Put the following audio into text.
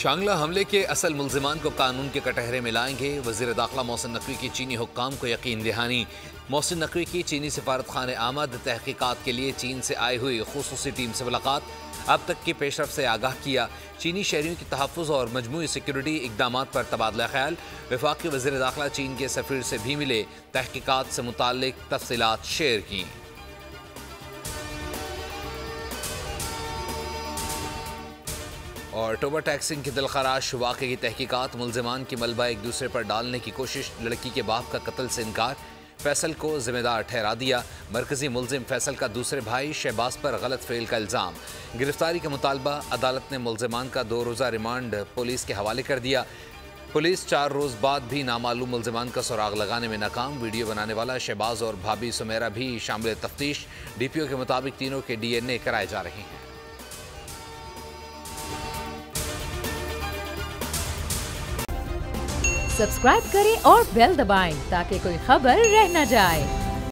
शांगला हमले के असल मुल्जिमान को कानून के कटहरे में लाएंगे। वज़ीर दाखिला मोहसिन नकवी की चीनी हुक्काम को यकीन दहानी। मोहसिन नकवी की चीनी सफारत खाने आमद, तहकीकात के लिए चीन से आई हुई खुसूसी टीम से मुलाकात, अब तक की पेशरफ से आगाह किया। चीनी शहरियों की तहफ़्फ़ुज़ और मजमूई सिक्योरिटी इक़दामात पर तबादला ख्याल। वफाकी वज़ीर दाखिला चीन के सफ़ीर से भी मिले, तहकीकात से मुताल्लिक़ तफ़सीलात शेयर की। और टोबा टैक्सिंग की दिलखराश वाक़े की तहकीकात, मुल्ज़िमान की मलबा एक दूसरे पर डालने की कोशिश, लड़की के बाप का कत्ल से इनकार, फैसल को जिम्मेदार ठहरा दिया। मरकजी मुल्जिम फैसल का दूसरे भाई शहबाज पर गलत फेल का इल्ज़ाम, गिरफ्तारी का मुतालबा। अदालत ने मुल्ज़िमान का 2 रोज़ा रिमांड पुलिस के हवाले कर दिया। पुलिस 4 रोज़ बाद भी नामालूम मुल्ज़िमान का सुराग लगाने में नाकाम। वीडियो बनाने वाला शहबाज और भाभी सुमेरा भी शामिल तफ्तीश। DPO के मुताबिक तीनों के DNA कराए जा रहे हैं। सब्सक्राइब करें और बेल दबाएं ताकि कोई खबर रह न जाए।